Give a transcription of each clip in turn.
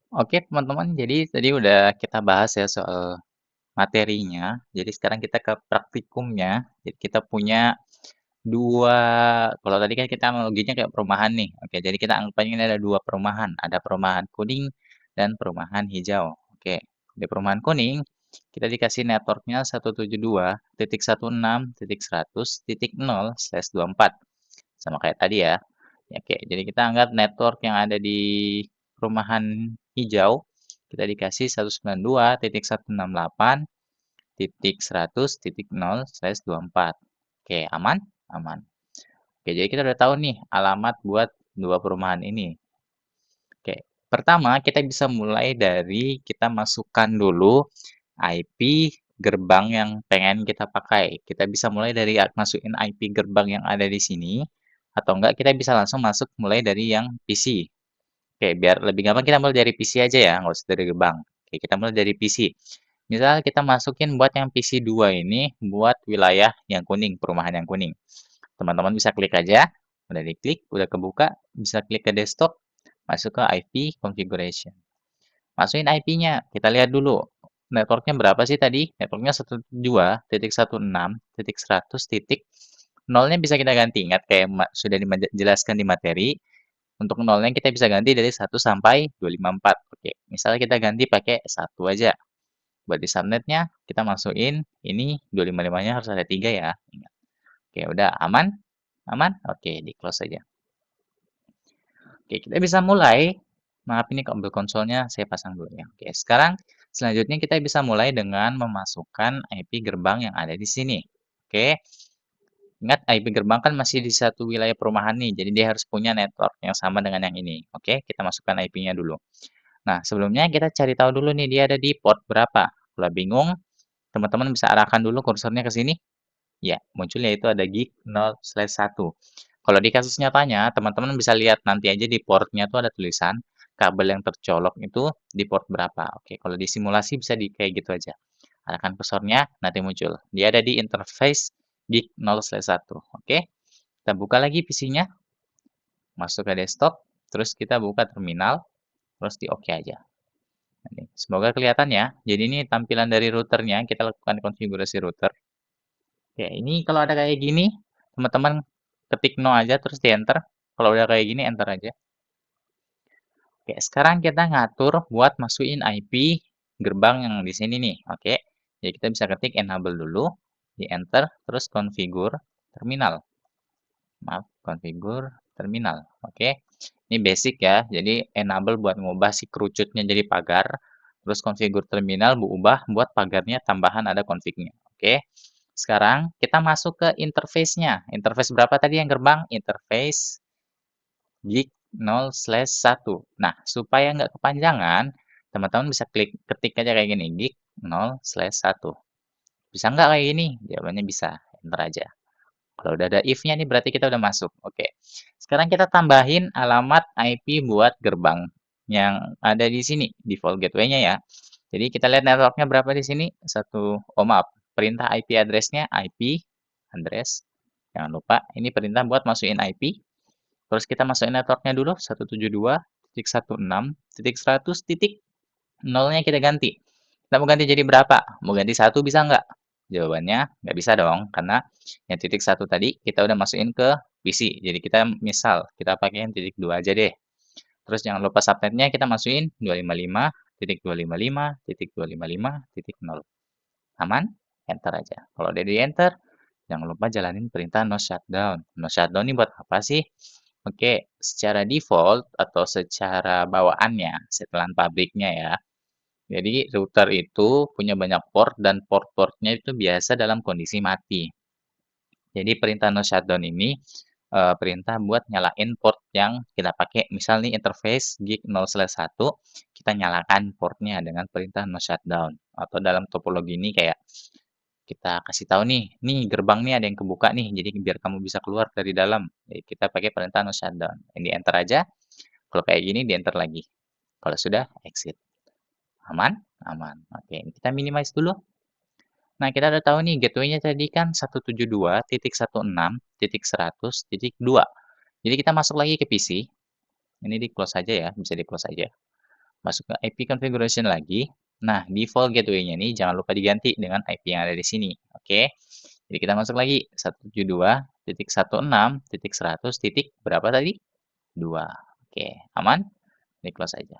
Oke teman-teman, jadi tadi udah kita bahas ya soal materinya. Jadi sekarang kita ke praktikumnya. Jadi kita punya 2 kalau tadi kan kita analoginya kayak perumahan nih. Oke, jadi kita anggap aja ini ada 2 perumahan. Ada perumahan kuning dan perumahan hijau. Oke, di perumahan kuning kita dikasih networknya 172.16.100.0/24. Sama kayak tadi ya. Ya, oke, jadi kita anggap network yang ada di perumahan hijau kita dikasih 192.168.100.0/24. Oke, aman? Aman. Oke, jadi kita udah tahu nih alamat buat dua perumahan ini. Oke, pertama kita bisa mulai dari kita masukkan dulu IP gerbang yang pengen kita pakai. Kita bisa mulai dari masukin IP gerbang yang ada di sini, atau enggak kita bisa langsung masuk mulai dari yang PC. Oke, biar lebih gampang kita mulai dari PC aja ya, nggak usah dari gerbang. Oke, kita mulai dari PC. Misal kita masukin buat yang PC 2 ini, buat wilayah yang kuning, perumahan yang kuning. Teman-teman bisa klik aja, udah diklik, udah kebuka, bisa klik ke desktop, masuk ke IP configuration. Masukin IP-nya, kita lihat dulu. Networknya berapa sih tadi? Networknya 172.100.0-nya bisa kita ganti. Ingat kayak sudah dijelaskan di materi, untuk nolnya kita bisa ganti dari 1 sampai 254. Oke, misalnya kita ganti pakai 1 aja. Buat di subnetnya, kita masukin ini 255-nya harus ada 3 ya. Ingat. Oke, udah aman? Aman? Oke, di close aja. Oke, kita bisa mulai. Maaf ini kabel konsolnya saya pasang dulu ya. Oke, sekarang selanjutnya kita bisa mulai dengan memasukkan IP gerbang yang ada di sini. Oke, ingat IP gerbang kan masih di satu wilayah perumahan nih, jadi dia harus punya network yang sama dengan yang ini. Oke, kita masukkan IP-nya dulu. Nah, sebelumnya kita cari tahu dulu nih dia ada di port berapa. Kalau bingung, teman-teman bisa arahkan dulu kursornya ke sini. Ya, muncul yaitu ada gig 0/1. Kalau di kasus nyatanya, teman-teman bisa lihat nanti aja di portnya tuh ada tulisan kabel yang tercolok itu di port berapa. Oke, kalau di simulasi bisa di kayak gitu aja. Arahkan kursornya, nanti muncul. Dia ada di interface gig 0/1. Oke, kita buka lagi PC-nya, masuk ke desktop, terus kita buka terminal, terus di OK aja. Semoga kelihatan ya. Jadi ini tampilan dari routernya, kita lakukan konfigurasi router. Ya, ini kalau ada kayak gini, teman-teman ketik no aja terus di enter. Kalau udah kayak gini, enter aja. Oke, sekarang kita ngatur buat masukin IP gerbang yang di sini nih. Oke, jadi kita bisa ketik enable dulu, di enter, terus configure terminal. Maaf, configure terminal. Oke, ini basic ya. Jadi enable buat ngubah si kerucutnya jadi pagar. Terus configure terminal berubah buat pagarnya tambahan ada config-nya. Oke, sekarang kita masuk ke interface-nya. Interface berapa tadi yang gerbang? Interface gig 0/1. Nah, supaya nggak kepanjangan, teman-teman bisa ketik aja kayak gini, gig 0/1. Bisa nggak kayak gini? Jawabannya bisa. Enter aja. Kalau udah ada if-nya nih berarti kita udah masuk. Oke. Sekarang kita tambahin alamat IP buat gerbang yang ada di sini, default gateway-nya ya. Jadi kita lihat networknya berapa di sini? Maaf, perintah IP address-nya IP address. Jangan lupa, ini perintah buat masukin IP. Terus kita masukin networknya dulu, 172.106.100.0-nya kita ganti. Kita mau ganti jadi berapa? Mau ganti 1 bisa nggak? Jawabannya nggak bisa dong, karena yang titik 1 tadi kita udah masukin ke PC. Jadi kita misal, kita pakai yang titik 2 aja deh. Terus jangan lupa subnetnya kita masukin 255.255.255.0. Aman? Enter aja. Kalau udah di enter, jangan lupa jalanin perintah no shutdown. No shutdown ini buat apa sih? Oke, secara default atau secara bawaannya, setelan pabriknya ya. Jadi router itu punya banyak port dan port-portnya itu biasa dalam kondisi mati. Jadi perintah no shutdown ini perintah buat nyalain port yang kita pakai. Misal nih interface gig 0/1, kita nyalakan portnya dengan perintah no shutdown. Atau dalam topologi ini kayak kita kasih tahu nih gerbang nih ada yang kebuka nih, jadi biar kamu bisa keluar dari dalam. Jadi kita pakai perintah no shutdown. Ini enter aja. Kalau kayak gini di enter lagi. Kalau sudah exit. Aman? Aman. Oke, ini kita minimize dulu. Nah, kita udah tahu nih gateway-nya tadi kan 172.16.100.2. Jadi kita masuk lagi ke PC. Ini di close aja ya, bisa di close aja. masuk ke IP configuration lagi. Nah, default gateway-nya nih jangan lupa diganti dengan IP yang ada di sini. Oke. Jadi kita masuk lagi 172.16.100 titik berapa tadi? 2. Oke, aman? Ini close aja.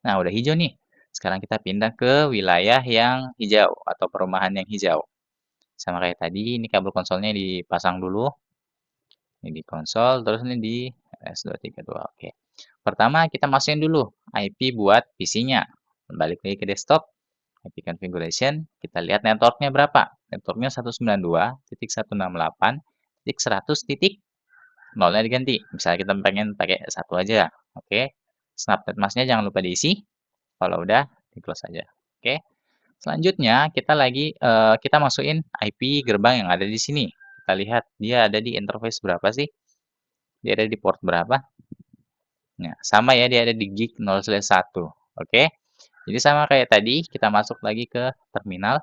Nah, udah hijau nih. Sekarang kita pindah ke wilayah yang hijau atau perumahan yang hijau. Sama kayak tadi, ini kabel konsolnya dipasang dulu. Ini di konsol, terus ini di S232. Oke. Pertama, kita masukin dulu IP buat PC-nya. Balik lagi ke desktop, IP configuration, kita lihat networknya berapa. Networknya 192.168.100. Nolnya diganti. Misalnya kita pengen pakai satu aja. Oke. Snapnet masknya jangan lupa diisi. Kalau udah, di close aja. Oke. Selanjutnya, kita masukin IP gerbang yang ada di sini. Kita lihat dia ada di interface berapa sih? Dia ada di port berapa? Nah, sama ya, dia ada di gig 0/1. Oke. Jadi sama kayak tadi, kita masuk lagi ke terminal,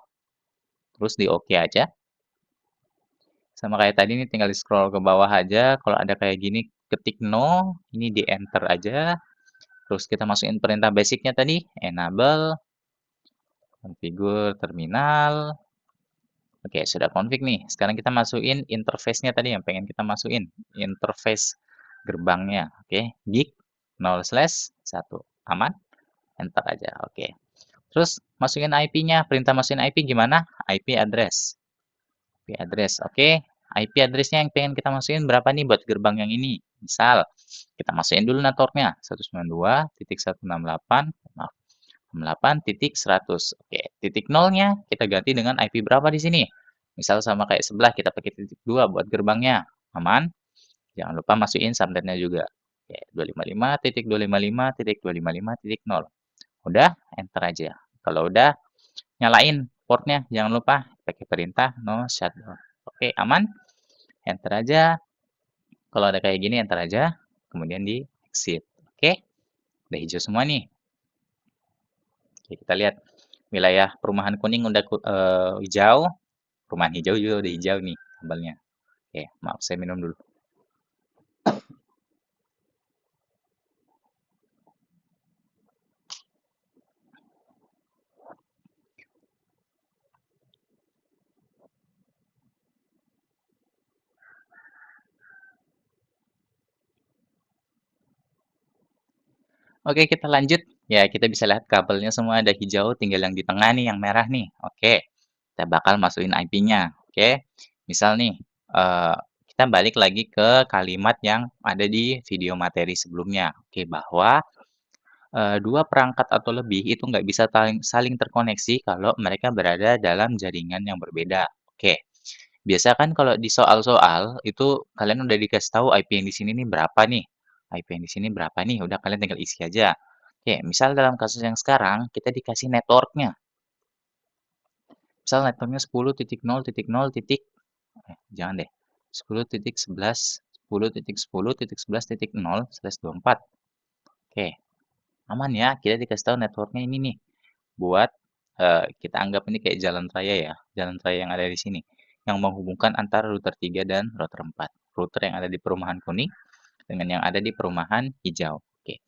terus di OK aja. Sama kayak tadi nih, tinggal di scroll ke bawah aja. Kalau ada kayak gini, ketik no, ini di enter aja. Terus kita masukin perintah basicnya tadi, enable, configure terminal. Oke, sudah config nih. Sekarang kita masukin interface-nya tadi yang pengen kita masukin. Interface gerbangnya. Oke, gig 0/1. Aman? Enter aja. Oke. Terus masukin IP-nya. Perintah masukin IP gimana? IP address. IP address. Oke. IP address-nya yang pengen kita masukin berapa nih buat gerbang yang ini? Misal, kita masukin dulu networknya. 192.168. Maaf. 8.100. Oke, titik nolnya kita ganti dengan IP berapa di sini? Misal sama kayak sebelah, kita pakai titik 2 buat gerbangnya. Aman? Jangan lupa masukin subnetnya juga. Oke, 255.255.255.0. Udah, enter aja. Kalau udah, nyalain portnya. Jangan lupa pakai perintah no shutdown. Oke, aman? Enter aja. Kalau ada kayak gini, enter aja. Kemudian di exit. Oke, udah hijau semua nih. Oke, kita lihat wilayah perumahan kuning udah hijau, perumahan hijau juga udah hijau nih kabelnya. Oke, maaf saya minum dulu. Oke, kita lanjut. Ya, kita bisa lihat kabelnya semua ada hijau, tinggal yang di tengah nih, yang merah nih. Oke, kita bakal masukin IP-nya. Oke, misal nih, kita balik lagi ke kalimat yang ada di video materi sebelumnya. Oke, bahwa dua perangkat atau lebih itu nggak bisa saling terkoneksi kalau mereka berada dalam jaringan yang berbeda. Oke, biasa kan kalau di soal-soal itu kalian udah dikasih tahu IP yang di sini nih berapa nih, IP yang di sini berapa nih, udah kalian tinggal isi aja. Oke, misal dalam kasus yang sekarang kita dikasih networknya. Misal networknya 10.0.0. Jangan deh. 10.11, 10.10.11.0/24. Oke, aman ya. Kita dikasih tahu networknya ini nih. Buat kita anggap ini kayak jalan raya ya, jalan raya yang ada di sini, yang menghubungkan antara router 3 dan router 4. Router yang ada di perumahan kuning dengan yang ada di perumahan hijau. Oke.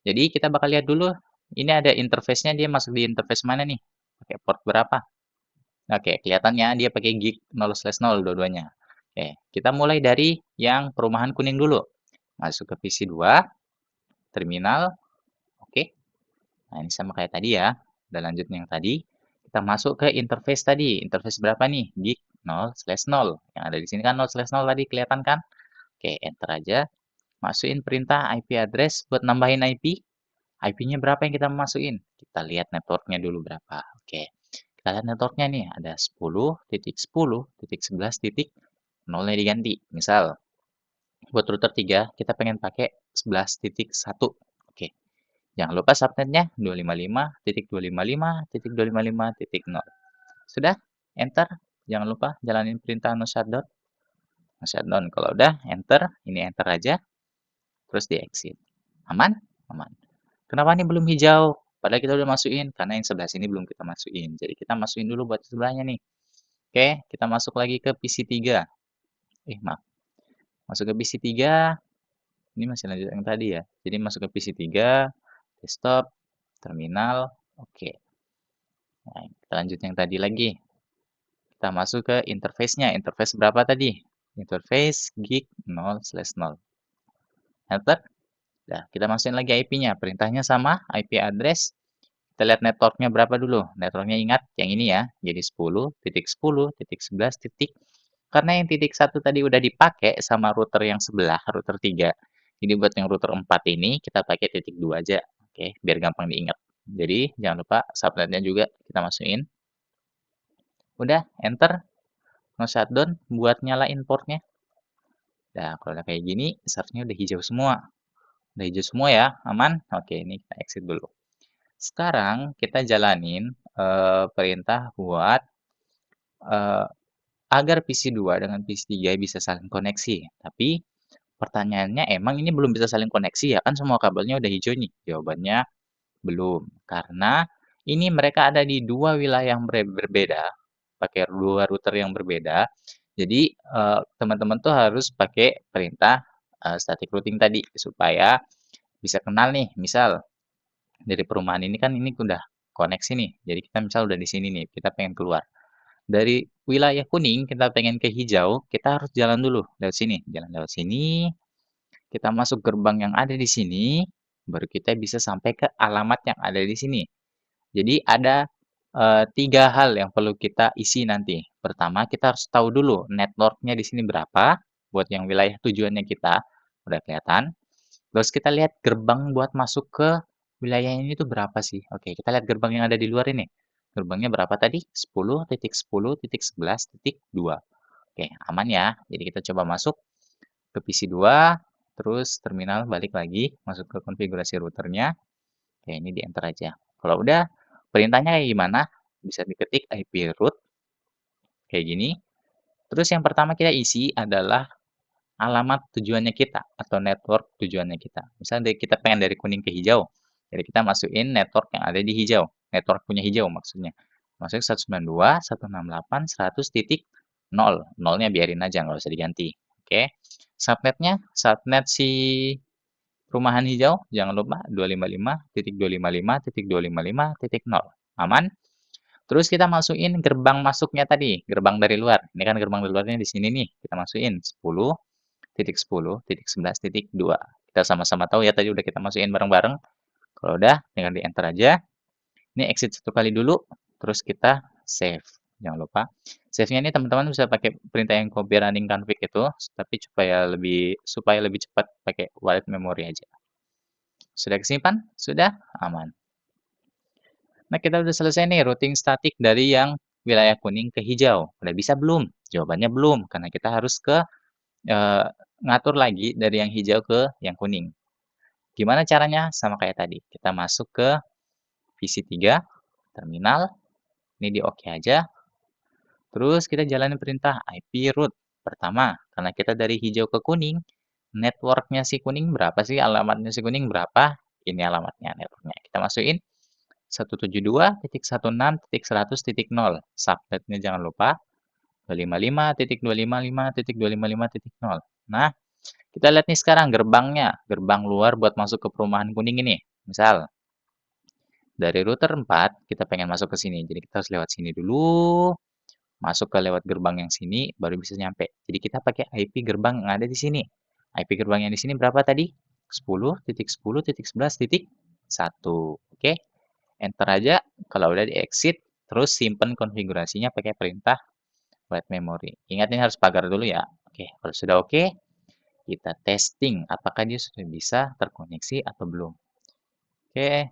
Jadi kita bakal lihat dulu, ini ada interface-nya, dia masuk di interface mana nih? Pakai port berapa? Oke, kelihatannya dia pakai gig 0/0 dua-duanya. Oke, kita mulai dari yang perumahan kuning dulu. Masuk ke PC 2, terminal, oke. Nah, ini sama kayak tadi ya. Dan lanjut yang tadi, kita masuk ke interface tadi. Interface berapa nih? Gig 0/0. Yang ada di sini kan 0/0 tadi kelihatan kan? Oke, enter aja. Masukin perintah IP address buat nambahin IP. IP-nya berapa yang kita masukin? Kita lihat networknya dulu berapa. Oke, kita lihat networknya nih. Ada 10.10.11. Diganti. Misal, buat router 3, kita pengen pakai 11.1. Oke, jangan lupa subnetnya 255.255.255.0. Sudah? Enter. Jangan lupa jalanin perintah no shutdown. No shutdown. Kalau udah, enter. Ini enter aja. Terus di exit. Aman? Aman. Kenapa ini belum hijau? Padahal kita udah masukin. Karena yang sebelah sini belum kita masukin. Jadi kita masukin dulu buat sebelahnya nih. Oke, kita masuk lagi ke PC 3. Maaf. Masuk ke PC 3. Ini masih lanjut yang tadi ya. Jadi masuk ke PC 3. desktop, terminal, oke. Nah, kita lanjut yang tadi lagi. Kita masuk ke interface-nya. Interface berapa tadi? Interface gig 0/0. Enter. Nah, kita masukin lagi IP-nya. Perintahnya sama, IP address. Kita lihat networknya berapa dulu. Networknya ingat yang ini ya. Jadi 10.10.11. Karena yang titik 1 tadi udah dipakai sama router yang sebelah, router 3. Jadi buat yang router 4 ini kita pakai titik 2 aja. Oke, biar gampang diingat. Jadi jangan lupa subnetnya juga kita masukin. Udah, enter. No shutdown buat nyalain portnya. Nah, kalau udah kayak gini, seharusnya udah hijau semua. Udah hijau semua ya, aman? Oke, ini kita exit dulu. Sekarang kita jalanin perintah buat eh, agar PC2 dengan PC3 bisa saling koneksi. Tapi pertanyaannya emang ini belum bisa saling koneksi ya? Kan semua kabelnya udah hijau nih. Jawabannya belum. Karena ini mereka ada di dua wilayah yang berbeda, pakai dua router yang berbeda. Jadi teman-teman tuh harus pakai perintah static routing tadi supaya bisa kenal nih. Misal dari perumahan ini kan ini udah koneksi nih. Jadi kita misal udah di sini nih, kita pengen keluar. Dari wilayah kuning kita pengen ke hijau, kita harus jalan dulu lewat sini. Jalan lewat sini, kita masuk gerbang yang ada di sini, baru kita bisa sampai ke alamat yang ada di sini. Jadi ada 3 hal yang perlu kita isi nanti. Pertama, kita harus tahu dulu networknya di sini berapa, buat yang wilayah tujuannya kita, udah kelihatan. Terus kita lihat gerbang buat masuk ke wilayah ini tuh berapa sih? Oke, kita lihat gerbang yang ada di luar ini. Gerbangnya berapa tadi? 10.10.11.2. Oke, aman ya. Jadi kita coba masuk ke PC2, terus terminal balik lagi, masuk ke konfigurasi routernya. Oke, ini di enter aja. Kalau udah, perintahnya kayak gimana? Bisa diketik IP root, kayak gini. Terus yang pertama kita isi adalah alamat tujuannya kita atau network tujuannya kita. Misalnya kita pengen dari kuning ke hijau, jadi kita masukin network yang ada di hijau, network punya hijau maksudnya. Masuk 192.168.100.0, nolnya biarin aja, nggak usah diganti. Oke, subnetnya, subnet si perumahan hijau, jangan lupa 255.255.255.0. Aman? Terus kita masukin gerbang masuknya tadi, gerbang dari luar. Ini kan gerbang dari luarnya di sini nih, kita masukin 10.10.11.2. Kita sama-sama tahu ya tadi udah kita masukin bareng-bareng. Kalau udah, tinggal di enter aja. Ini exit satu kali dulu, terus kita save. Jangan lupa. Save-nya ini teman-teman bisa pakai perintah yang copy running config itu, tapi supaya lebih cepat pakai wallet memory aja. Sudah kesimpan? Sudah? Aman. Nah, kita udah selesai nih routing statik dari yang wilayah kuning ke hijau. Udah bisa belum? Jawabannya belum, karena kita harus eh, ngatur lagi dari yang hijau ke yang kuning. Gimana caranya? Sama kayak tadi. Kita masuk ke PC3, terminal, ini di OK aja. Terus kita jalanin perintah IP root. Pertama, karena kita dari hijau ke kuning, networknya si kuning berapa sih? Alamatnya si kuning berapa? Ini alamatnya networknya. Kita masukin 172.16.100.0. Subnetnya jangan lupa 255.255.255.0. Nah, kita lihat nih sekarang gerbangnya, gerbang luar buat masuk ke perumahan kuning ini. Misal, dari router 4, kita pengen masuk ke sini. Jadi kita harus lewat sini dulu, masuk ke lewat gerbang yang sini, baru bisa nyampe. Jadi kita pakai IP gerbang yang ada di sini. IP gerbang yang di sini berapa tadi? 10.10.11.1. Oke, enter aja. Kalau udah di exit, terus simpen konfigurasinya pakai perintah write memory. Ingat ini harus pagar dulu ya. Oke, kalau sudah oke, kita testing apakah dia sudah bisa terkoneksi atau belum. Oke,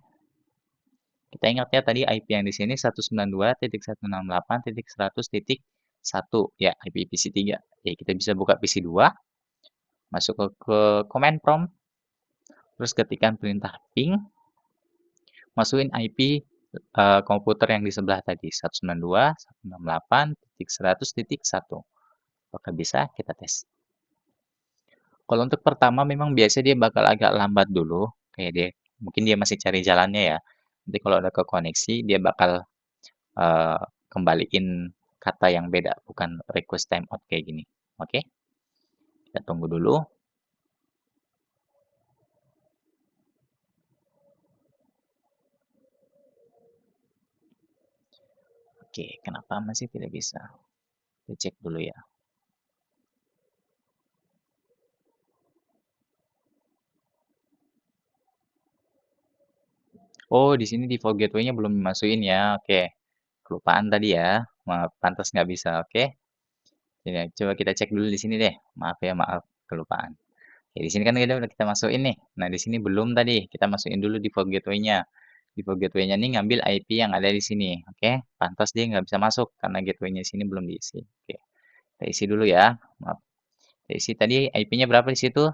kita ingat ya tadi IP yang di sini 192.168.100.1 ya, IP PC3. Ya, kita bisa buka PC2, masuk ke command prompt, terus ketikkan perintah ping, masukin IP komputer yang di sebelah tadi 192.168.100.1. Apakah bisa? Kita tes. Kalau untuk pertama memang biasa dia bakal agak lambat dulu, kayak mungkin dia masih cari jalannya ya. Nanti kalau udah ke koneksi dia bakal uh, kembaliin kata yang beda, bukan request timeout kayak gini. Oke, kita tunggu dulu. Oke, kenapa masih tidak bisa? Kita cek dulu ya. Oh, di sini default gateway-nya belum dimasukin ya. Oke, kelupaan tadi ya. Maaf, pantas nggak bisa. Oke, jadi coba kita cek dulu di sini deh. Maaf ya, maaf kelupaan. Oke, di sini kan udah kita masukin nih. Nah, di sini belum tadi. Kita masukin dulu default gateway-nya. Default gateway-nya nih ngambil IP yang ada di sini. Oke, pantas dia nggak bisa masuk karena gateway-nya sini belum diisi. Oke, kita isi dulu ya. Maaf. Kita isi tadi IP-nya berapa di situ?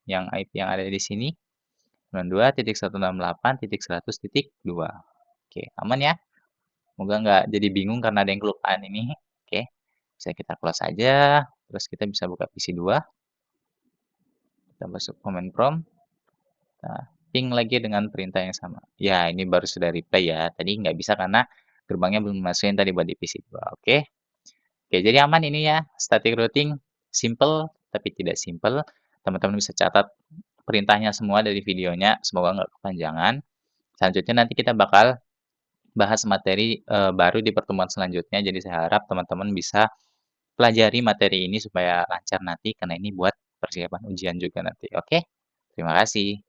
Yang IP yang ada di sini 92.168.100.2. Oke, aman ya? Semoga nggak jadi bingung karena ada yang kelupaan ini. Oke, bisa kita close aja. Terus kita bisa buka PC2. Kita masuk command prompt. Nah, ping lagi dengan perintah yang sama. Ya, ini baru sudah replay ya. Tadi nggak bisa karena gerbangnya belum dimasukin tadi buat di PC2. Oke. Oke, jadi aman ini ya. Static routing simple tapi tidak simple. Teman-teman bisa catat perintahnya semua dari videonya. Semoga nggak kepanjangan. Selanjutnya nanti kita bakal bahas materi baru di pertemuan selanjutnya. Jadi saya harap teman-teman bisa pelajari materi ini supaya lancar nanti karena ini buat persiapan ujian juga nanti. Oke, terima kasih.